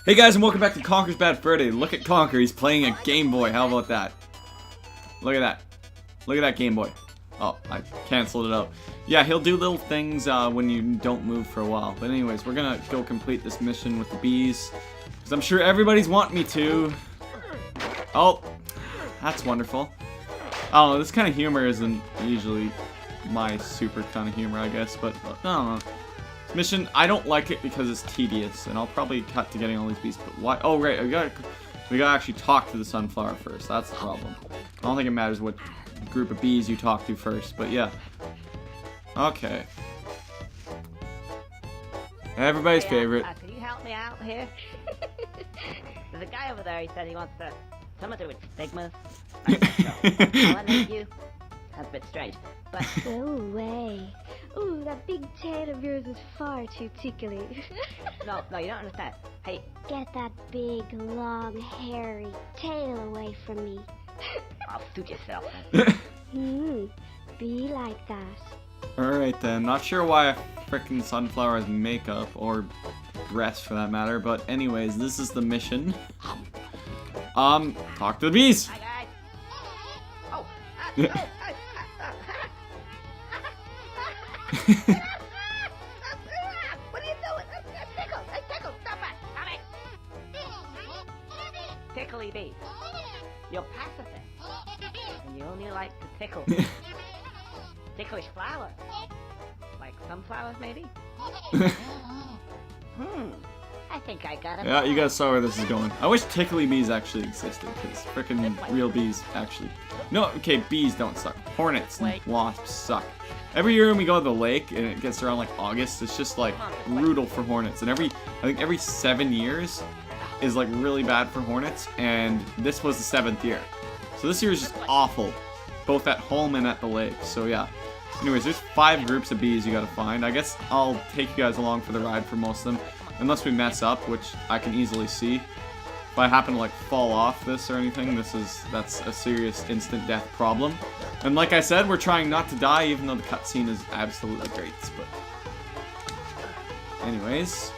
Hey guys, and welcome back to Conker's Bad Fur Day. Look at Conker, he's playing a Game Boy. How about that? Look at that. Look at that Game Boy. Oh, I canceled it out. Yeah, he'll do little things when you don't move for a while. But anyways, we're gonna go complete this mission with the bees. Because I'm sure everybody's wanting me to. Oh, that's wonderful. Oh, this kind of humor isn't usually my super kind of humor, I guess. But, I don't know. Mission, I don't like it because it's tedious, and I'll probably cut to getting all these bees, but why? Oh, right, we gotta actually talk to the sunflower first. That's the problem. I don't think it matters what group of bees you talk to first, but yeah. Okay. Everybody's favorite. Can you help me out here? There's a guy over there, he said he wants to... something to do with stigmas. I'll admit you. That's a bit strange, but... No way. Ooh, that big tail of yours is far too tickly. No, you don't understand. Hey... Get that big, long, hairy tail away from me. I'll suit yourself. Be like that. Alright then, not sure why a frickin' sunflower has makeup, or breasts for that matter, but anyways, this is the mission. Talk to the bees! Hi guys! Oh! What are you doing? Tickle! Stop it! Tickly bee. You're pacifist. And you only like to tickle. Ticklish flower. Like sunflowers, maybe? I think I got it. Yeah, you guys saw where this is going. I wish tickly bees actually existed, because frickin' real bees actually... No, okay, bees don't suck. Hornets and wasps suck. Every year when we go to the lake, and it gets around like August, it's just like brutal for hornets. And I think every 7 years is like really bad for hornets, and this was the 7th year. So this year is just awful, both at home and at the lake, so yeah. Anyways, there's 5 groups of bees you gotta find. I guess I'll take you guys along for the ride for most of them. Unless we mess up, which I can easily see. If I happen to like fall off this or anything, that's a serious instant death problem. And like I said, we're trying not to die, even though the cutscene is absolutely great. But anyways,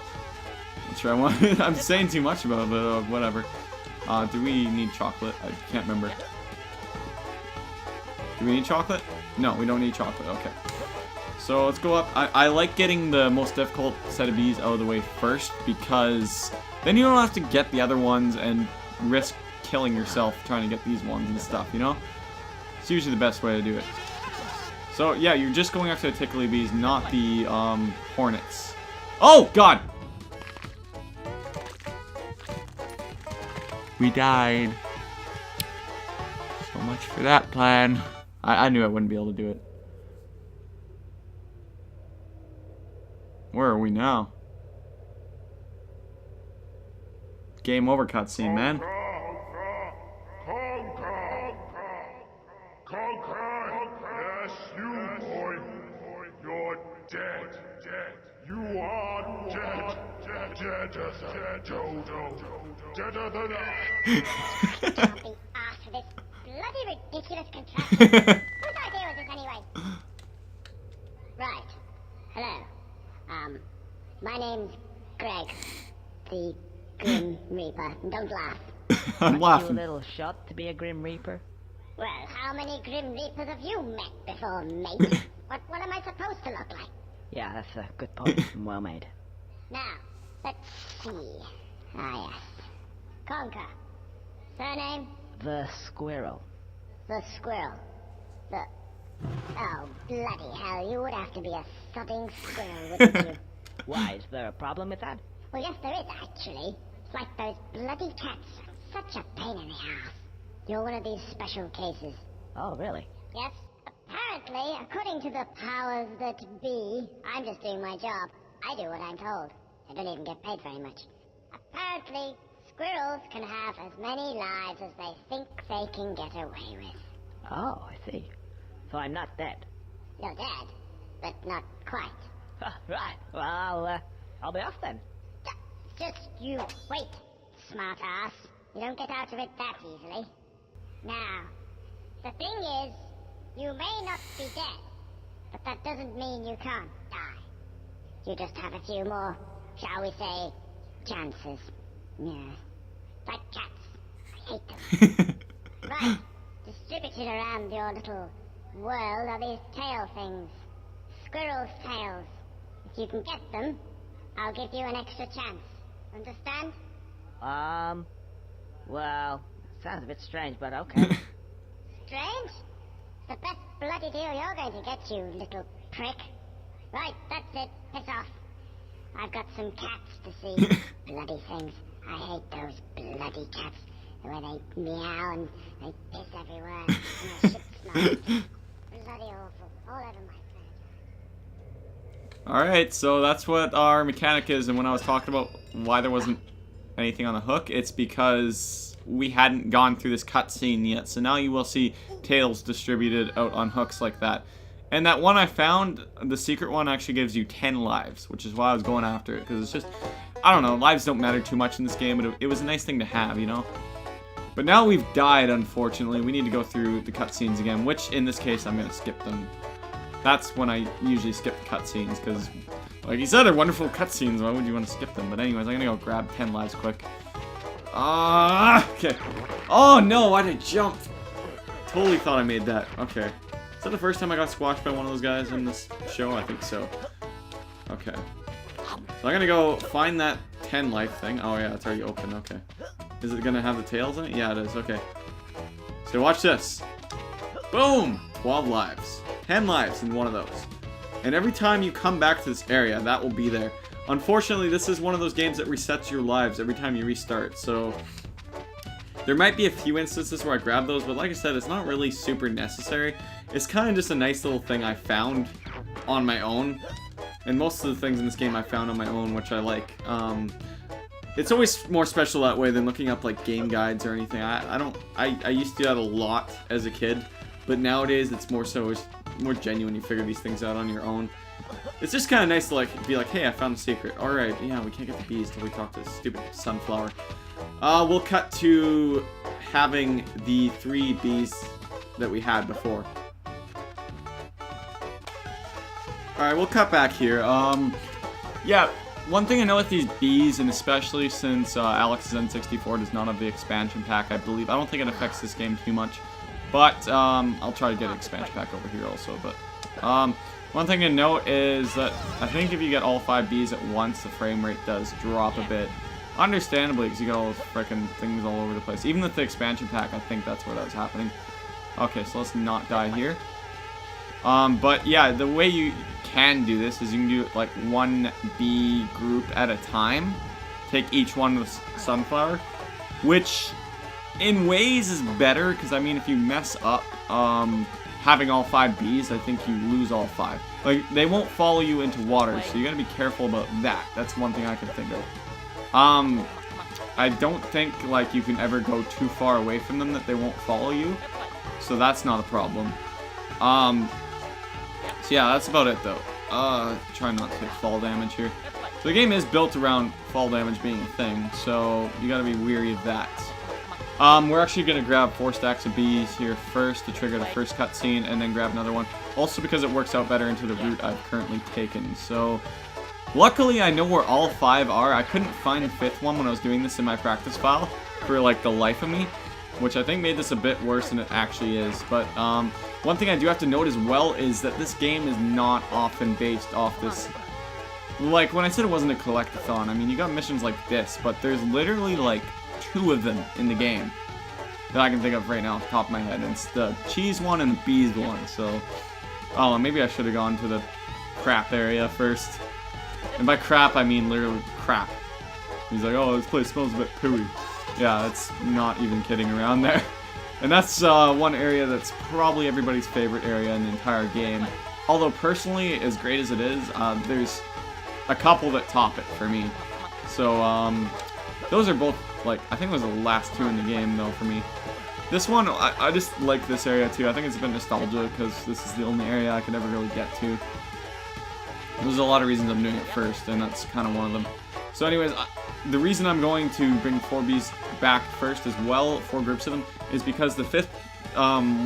I'm sure I'm saying too much about it, but whatever. Do we need chocolate? I can't remember. Do we need chocolate? No, we don't need chocolate. Okay. So let's go up. I like getting the most difficult set of bees out of the way first, because then you don't have to get the other ones and risk killing yourself trying to get these ones and stuff, you know? It's usually the best way to do it. So yeah, you're just going after the tickly bees, not the hornets. Oh god! We died. So much for that plan. I knew I wouldn't be able to do it. Where are we now? Game over cutscene, man. Conker! Yes, you, boy. You're dead. You are dead. Deader than I. Can't be asked for this bloody ridiculous contraption. Whose idea was this anyway? Right. Hello. My name's Greg, the Grim Reaper. And don't laugh. I'm laughing. You a little shot to be a Grim Reaper? Well, how many Grim Reapers have you met before, mate? What am I supposed to look like? Yeah, that's a good point. Well made. Now, let's see. Ah, yes. Conker. Surname? The squirrel. The Squirrel. The... Oh, bloody hell, you would have to be a sodding squirrel, wouldn't you? Why, is there a problem with that? Well, yes, there is, actually. It's like those bloody cats. Such a pain in the ass. You're one of these special cases. Oh, really? Yes. Apparently, according to the powers that be, I'm just doing my job. I do what I'm told. I don't even get paid very much. Apparently, squirrels can have as many lives as they think they can get away with. Oh, I see. So I'm not dead. You're dead, but not quite. Right. Well, I'll be off then. Just you wait, smart ass. You don't get out of it that easily. Now, the thing is, you may not be dead, but that doesn't mean you can't die. You just have a few more, shall we say, chances. Yeah. Like cats. I hate them. Right. Distributed around your little world are these tail things. Squirrels' tails. If you can get them, I'll give you an extra chance. Understand? Well, sounds a bit strange, but okay. Strange? It's the best bloody deal you're going to get, you little prick. Right, that's it. Piss off. I've got some cats to see. Bloody things. I hate those bloody cats. The way they meow and they piss everywhere. And their shit smells. Bloody awful. All over my furniture. Alright, so that's what our mechanic is, and when I was talking about why there wasn't anything on the hook, it's because we hadn't gone through this cutscene yet. So now you will see tails distributed out on hooks like that. And that one I found, the secret one, actually gives you 10 lives, which is why I was going after it, because it's just, I don't know, lives don't matter too much in this game, but it was a nice thing to have, you know? But now we've died, unfortunately. We need to go through the cutscenes again, which in this case I'm going to skip them. That's when I usually skip the cutscenes, because, like you said, they're wonderful cutscenes. Why would you want to skip them? But anyways, I'm going to go grab 10 lives quick. Okay. Oh no, why did I jump? Totally thought I made that. Okay. Is that the first time I got squashed by one of those guys in this show? I think so. Okay. So I'm going to go find that 10 life thing. Oh yeah, it's already open. Okay. Is it going to have the tails in it? Yeah, it is. Okay. So watch this. Boom! 12 lives. 10 lives in one of those. And every time you come back to this area, that will be there. Unfortunately, this is one of those games that resets your lives every time you restart, so there might be a few instances where I grab those, but like I said, it's not really super necessary. It's kind of just a nice little thing I found on my own, and most of the things in this game I found on my own, which I like. It's always more special that way than looking up like game guides or anything. I used to do that a lot as a kid, but nowadays it's more so, it's more genuine. You figure these things out on your own. It's just kind of nice to like be like, hey, I found the secret. Alright, yeah, we can't get the bees till we talk to this stupid sunflower. We'll cut to having the 3 bees that we had before. Alright, we'll cut back here. Yeah, one thing I know with these bees, and especially since Alex's N64 does not have the expansion pack, I believe. I don't think it affects this game too much. But, I'll try to get an expansion pack over here also, but, one thing to note is that I think if you get all 5 bees at once, the frame rate does drop a bit. Understandably, because you get all those frickin' things all over the place. Even with the expansion pack, I think that's where that was happening. Okay, so let's not die here. But yeah, the way you can do this is you can do like 1 bee group at a time. Take each one with sunflower, which in ways is better, because I mean if you mess up having all 5 bees, I think you lose all 5. Like, they won't follow you into water, so you gotta be careful about that. That's one thing I can think of. I don't think, like, you can ever go too far away from them that they won't follow you, so that's not a problem. So yeah, that's about it, though. Try not to take fall damage here. So the game is built around fall damage being a thing, so you gotta be weary of that. We're actually going to grab 4 stacks of bees here first to trigger the first cutscene, and then grab another one. Also because it works out better into the route I've currently taken. So, luckily I know where all 5 are. I couldn't find the 5th one when I was doing this in my practice file for like the life of me, which I think made this a bit worse than it actually is. But one thing I do have to note as well is that this game is not often based off this. Like, when I said it wasn't a collectathon, I mean, you got missions like this, but there's literally like 2 of them in the game that I can think of right now off the top of my head. And it's the cheese one and the bees one, so oh, maybe I should have gone to the crap area first. And by crap, I mean literally crap. He's like, oh, this place smells a bit pooey. Yeah, that's not even kidding around there. And that's one area that's probably everybody's favorite area in the entire game. Although personally, as great as it is, there's a couple that top it for me. So those are both, like, I think it was the last 2 in the game, though, for me. This one, I just like this area, too. I think it's a bit nostalgia, because this is the only area I could ever really get to. There's a lot of reasons I'm doing it first, and that's kind of one of them. So anyways, the reason I'm going to bring 4 bees back first as well, 4 groups of them, is because the 5th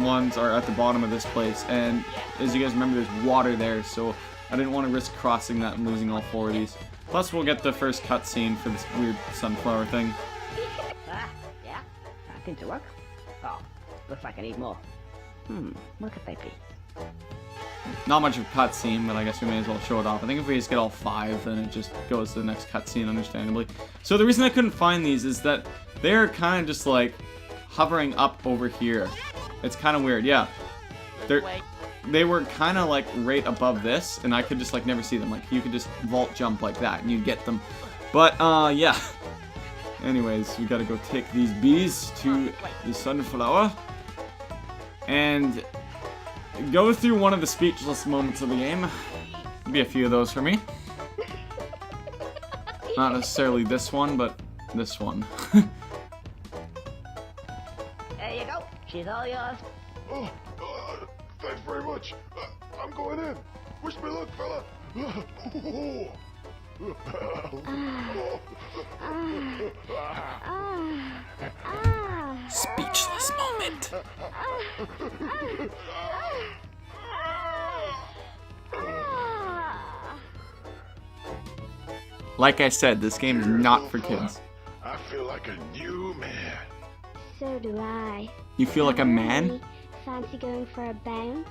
ones are at the bottom of this place, and as you guys remember, there's water there, so I didn't want to risk crossing that and losing all 4 of these. Plus, we'll get the first cutscene for this weird sunflower thing. Yeah? Seems to work. Oh, looks like I need more. What could they be? Not much of a cutscene, but I guess we may as well show it off. I think if we just get all 5, then it just goes to the next cutscene, understandably. So the reason I couldn't find these is that they're kind of just like hovering up over here. It's kind of weird, yeah. They were kind of like right above this, and I could just like never see them. Like you could just vault jump like that, and you'd get them. But yeah. Anyways, we gotta go take these bees to the sunflower and go through one of the speechless moments of the game. Be a few of those for me. Not necessarily this one, but this one. There you go. She's all yours. Oh, thanks very much. I'm going in. Wish me luck, fella. Speechless moment. Like I said, this game is not for kids. I feel like a new man. So do I. You feel like a man? Fancy going for a bounce?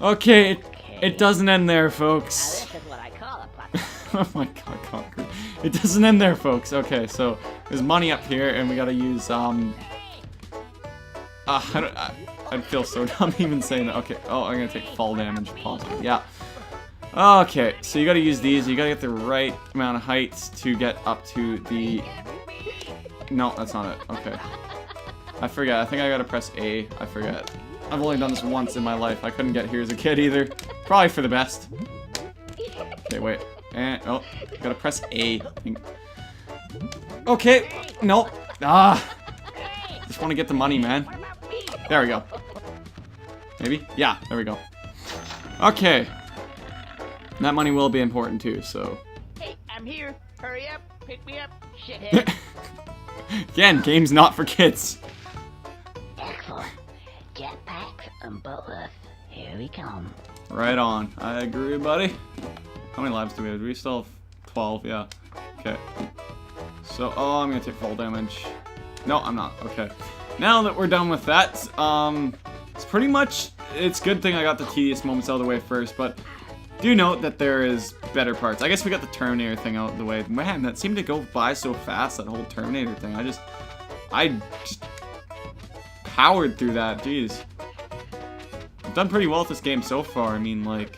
Okay, it doesn't end there, Now folks. this is what I call a platform. Oh my god, Conker. It doesn't end there, folks. Okay, so there's money up here, and we gotta use, I feel so dumb even saying that. Okay, oh, I'm gonna take fall damage, possibly. Yeah. Okay, so you gotta use these. You gotta get the right amount of height to get up to the... No, that's not it. Okay. I forget. I think I gotta press A. I forget. I've only done this once in my life. I couldn't get here as a kid either. Probably for the best. Okay, wait. And, oh, gotta press A. Okay, no. Just want to get the money, man. There we go. Maybe? Yeah, there we go. Okay. That money will be important too, so... Hey, I'm here. Hurry up. Pick me up. Shithead. Again, game's not for kids. Excellent. Jetpacks and boas. Here we come. Right on. I agree, buddy. How many lives do we have? Do we still have 12? Yeah. Okay. So, oh, I'm gonna take fall damage. No, I'm not. Okay. Now that we're done with that, it's pretty much... It's a good thing I got the tedious moments out of the way first, but do note that there is better parts. I guess we got the Terminator thing out of the way. Man, that seemed to go by so fast, that whole Terminator thing. I just powered through that. Jeez. I've done pretty well with this game so far. I mean, like...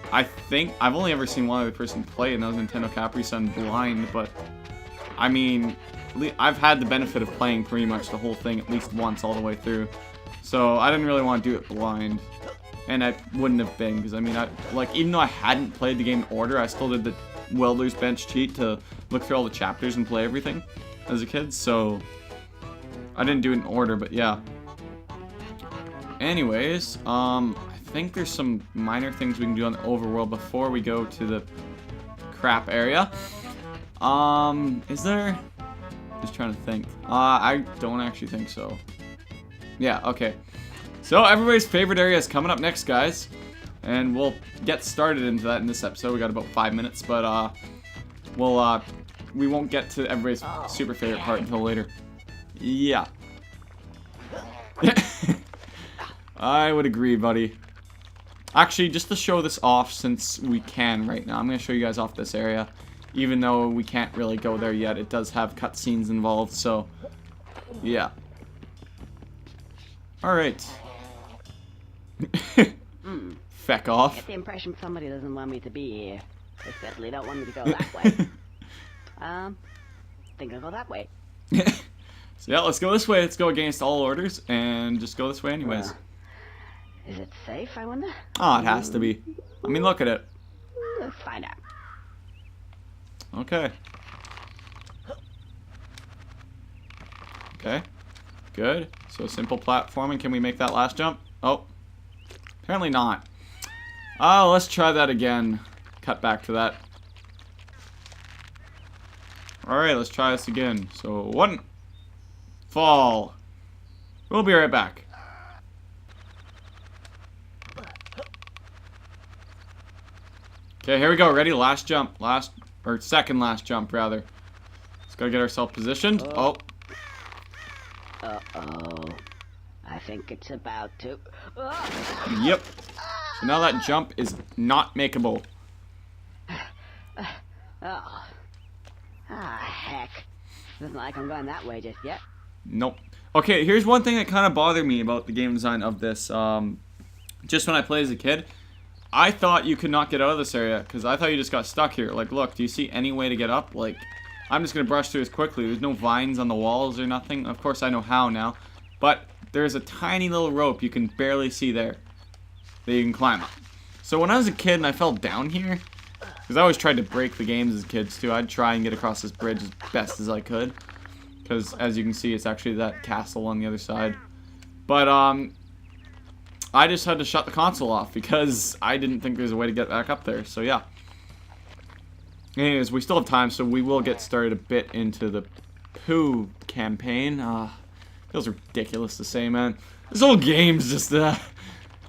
I think I've only ever seen one other person play, and that was Nintendo Capri Sun blind, but I mean, I've had the benefit of playing pretty much the whole thing at least once all the way through, so I didn't really want to do it blind, and I wouldn't have been, because I mean, even though I hadn't played the game in order, I still did the Welder's Bench cheat to look through all the chapters and play everything as a kid, so I didn't do it in order, but yeah. Anyways, I think there's some minor things we can do on the overworld before we go to the crap area. Is there? Just trying to think. I don't actually think so. Yeah, okay. So everybody's favorite area is coming up next, guys. And we'll get started into that in this episode. We got about 5 minutes, but we won't get to everybody's super favorite part until later. Yeah. I would agree, buddy. Actually, just to show this off, since we can right now, I'm going to show you guys off this area. Even though we can't really go there yet, it does have cutscenes involved, so... Yeah. Alright. Feck off. Get the impression somebody doesn't want me to be here. They certainly don't want me to go that way. Think I'll go that way. So yeah, let's go this way. Let's go against all orders, and just go this way anyways. Is it safe, I wonder? Oh, it has to be. I mean, look at it. Let's find out. Okay. Okay. Good. So simple platforming. Can we make that last jump? Oh. Apparently not. Let's try that again. Cut back to that. Alright, let's try this again. So, 1. Fall. We'll be right back. Okay, here we go. Ready? Last jump. Second last jump, rather. Just gotta get ourselves positioned. Oh. Uh-oh. I think it's about to... Yep. So now that jump is not makeable. Oh. Ah, heck. Doesn't like I'm going that way just yet. Nope. Okay, here's one thing that kind of bothered me about the game design of this. Just when I played as a kid, I thought you could not get out of this area, because I thought you just got stuck here. Like, look, do you see any way to get up? Like, I'm just going to brush through this quickly. There's no vines on the walls or nothing. Of course, I know how now. But there's a tiny little rope you can barely see there that you can climb up. So when I was a kid and I fell down here, because I always tried to break the games as kids too, I'd try and get across this bridge as best as I could. Because as you can see, it's actually that castle on the other side. But I just had to shut the console off because I didn't think there was a way to get back up there. So yeah. Anyways, we still have time, so we will get started a bit into the poo campaign. Feels ridiculous to say, man. This whole game's just,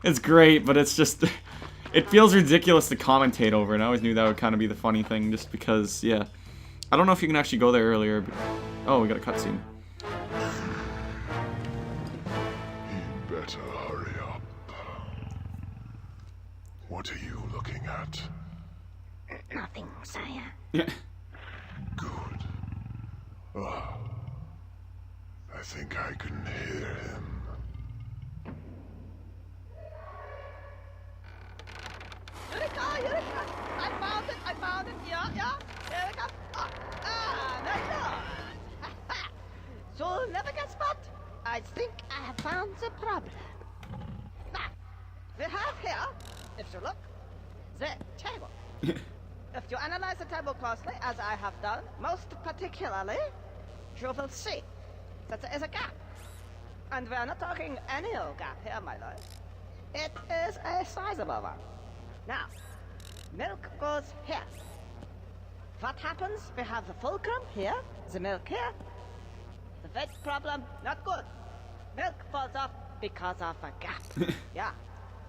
it's great, but it's just, it feels ridiculous to commentate over, and I always knew that would kind of be the funny thing, just because, yeah. I don't know if you can actually go there earlier, but, oh, we got a cutscene. You better hurry up. What are you looking at? Nothing, sire. Yeah. Good. I think I can hear him. Eureka! I found it! Yeah, there we go. Nice. So never get spot. I think I have found the problem. Now, we have here, if you look, the table. If you analyze the table closely, as I have done, most particularly, you will see that there is a gap. And we are not talking any old gap here, my lord. It is a sizable one. Now, milk goes here. What happens? We have the fulcrum here, the milk here. The vet problem, not good. Milk falls off because of a gap. Yeah,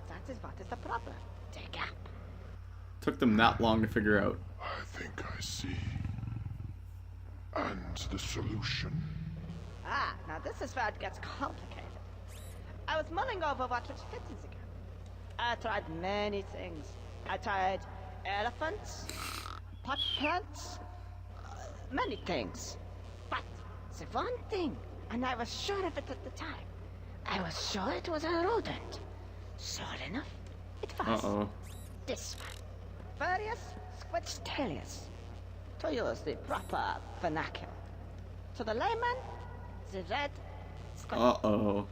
that is what is the problem. The gap. Took them that long to figure out. I think I see. And the solution? Ah, now this is where it gets complicated. I was mulling over what would fit in the gap. I tried many things. I tried elephants, pot plants, many things. But the one thing, and I was sure of it at the time, I was sure it was a rodent. Sure enough, it was. Uh-oh. This one. Various squidgetailus, to use the proper vernacular. To the layman, the red squirrel. Uh-oh.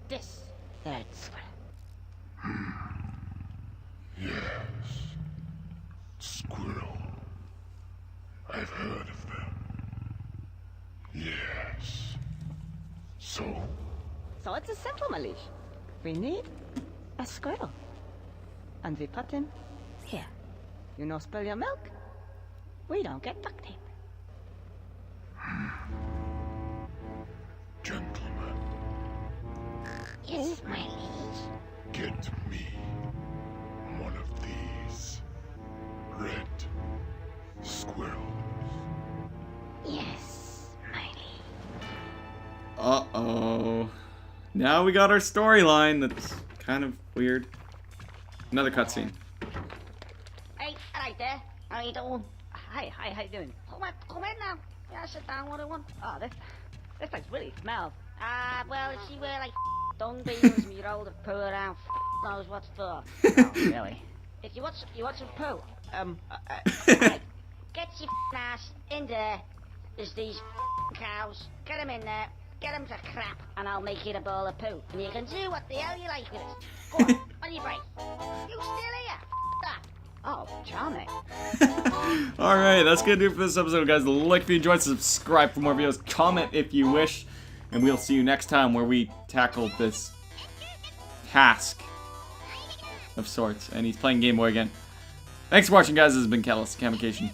This red squirrel. Yes. Squirrel. I've heard of them. Yes. So? So it's a simple, Malish. We need a squirrel. And we put him here. You know, spill your milk, we don't get duct tape. Gentlemen, Yes, my liege. get me one of these red squirrels. Yes, my liege. Uh-oh. Now we got our storyline that's kind of weird. Another cutscene. Hey, hello there. How you doing? Hi, how you doing? Come in now. Yeah, sit down, what I want. Oh, this place really smells. Well, if she were like dung beetles and you roll the poo around, knows what's for. Oh, really? If you want some poo, Right. get your ass in there. There's these cows. Get them in there. Get them to crap, and I'll make you a bowl of poo. And you can do what the hell you like with it. Go on your break. You still here? That. Oh, charming. Alright, that's gonna do it for this episode, guys. Like if you enjoyed, subscribe for more videos, comment if you wish, and we'll see you next time where we tackle this task of sorts. And he's playing Game Boy again. Thanks for watching, guys. This has been Catalyst Communication.